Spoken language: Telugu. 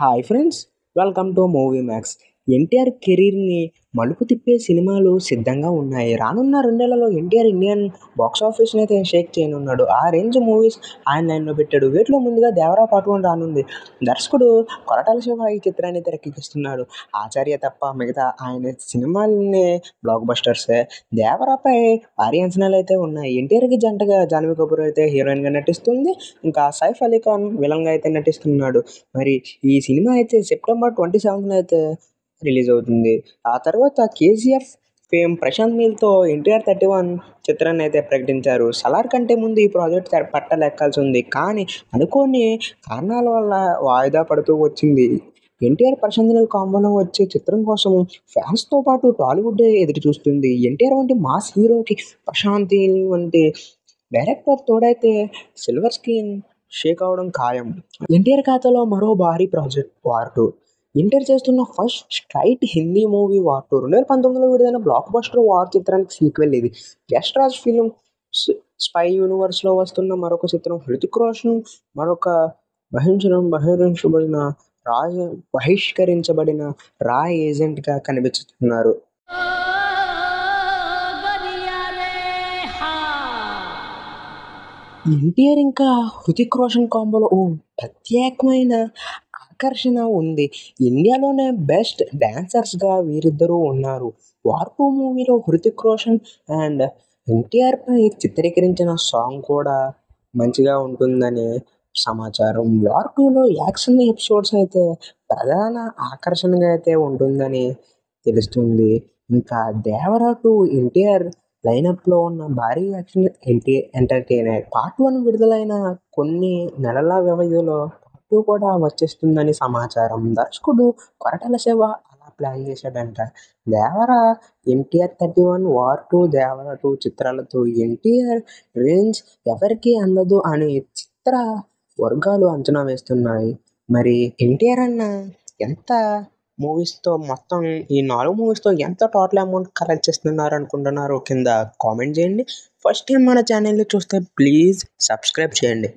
Hi friends, welcome to movie max. NTR కెరీర్ని మలుపు తిప్పే సినిమాలు సిద్ధంగా ఉన్నాయి. రానున్న 2 ఏళ్లలో ఎన్టీఆర్ ఇండియన్ బాక్స్ ఆఫీస్ని అయితే షేక్ చేయనున్నాడు. ఆ రేంజ్ మూవీస్ ఆయన లైన్లో పెట్టాడు. వీటిలో ముందుగా దేవరా పార్ట్ 1 రానుంది. దర్శకుడు కొరటాల శివ ఈ చిత్రాన్ని తెరకెక్కిస్తున్నాడు. ఆచార్య తప్ప మిగతా ఆయన సినిమాలన్నీ బ్లాక్ బస్టర్సే. దేవరాపై భారీ అంచనాలు అయితే ఉన్నాయి. ఎన్టీఆర్కి జంటగా జాన్వీ కపూర్ అయితే హీరోయిన్గా నటిస్తుంది. ఇంకా సైఫ్ అలీ ఖాన్ విలన్గా అయితే నటిస్తున్నాడు. మరి ఈ సినిమా అయితే సెప్టెంబర్ 27న అయితే రిలీజ్ అవుతుంది. ఆ తర్వాత కేజీఎఫ్ ఫేమ్ ప్రశాంత్ నీల్తో ఎన్టీఆర్ 31 చిత్రాన్ని అయితే ప్రకటించారు. సలార్ కంటే ముందు ఈ ప్రాజెక్ట్ పట్టాలెక్కాల్సి ఉంది. కానీ అనుకోని కారణాల వల్ల వాయిదా పడుతూ వచ్చింది. ఎన్టీఆర్ ప్రశాంత్ నీల్ కాంబోలో వచ్చే చిత్రం కోసం ఫ్యాన్స్తో పాటు టాలీవుడ్ ఎదురు చూస్తుంది. ఎన్టీఆర్ వంటి మాస్ హీరోకి ప్రశాంత్ నీల్ వంటి డైరెక్టర్ తోడైతే సిల్వర్ స్క్రీన్ షేక్ అవడం ఖాయం. ఎన్టీఆర్ ఖాతాలో మరో భారీ ప్రాజెక్ట్ వార్ 2. ఎన్టీఆర్ చేస్తున్న first straight Hindi movie war 2. 2019లో విడుదలైన బ్లాక్ బస్టర్ వార్ చిత్రానికి సీక్వెల్ ఇది. యష్ రాజ్ ఫిల్మ్స్ స్పై యూనివర్స్లో వస్తున్న మరొక చిత్రం. హృతిక్ రోషన్ మరొక బహిష్కరించబడిన రా ఏజెంట్గా కనిపించుతున్నారు. ఎన్టీఆర్ ఇంకా హృతిక్ రోషన్ కాంబోలో ఓ ప్రత్యేకమైన ఆకర్షణ ఉంది. ఇండియాలోనే బెస్ట్ డాన్సర్స్గా వీరిద్దరూ ఉన్నారు. వార్ 2 మూవీలో హృతిక్ రోషన్ అండ్ ఎన్టీఆర్పై చిత్రీకరించిన సాంగ్ కూడా మంచిగా ఉంటుందని సమాచారం. వార్ 2లో యాక్షన్ ఎపిసోడ్స్ అయితే ప్రధాన ఆకర్షణగా అయితే ఉంటుందని తెలుస్తుంది. ఇంకా దేవరా 2 ఎన్టీఆర్ లైనప్లో ఉన్న భారీ యాక్షన్ ఎంటర్టైనర్. పార్ట్ 1 విడుదలైన కొన్ని నెలల వ్యవధిలో పార్ట్ 2 కూడా వచ్చేస్తుందని సమాచారం. దర్శకుడు కొరటాల శివ అలా ప్లాన్ చేశాడంట. దేవరా, ఎన్టీఆర్ 31, వార్ 2, దేవరా 2 చిత్రాలతో ఎన్టీఆర్ రేంజ్ ఎవరికీ అందదు అని చిత్ర వర్గాలు అంచనా వేస్తున్నాయి. మరి ఎన్టీఆర్ అన్న ఎంత మూవీస్తో మొత్తం ఈ 4 మూవీస్తో ఎంత టోటల్ అమౌంట్ కలెక్ట్ చేస్తున్నారు అనుకుంటున్నారో కింద కామెంట్ చేయండి. ఫస్ట్ టైం మన ఛానల్ని చూస్తే ప్లీజ్ సబ్స్క్రైబ్ చేయండి.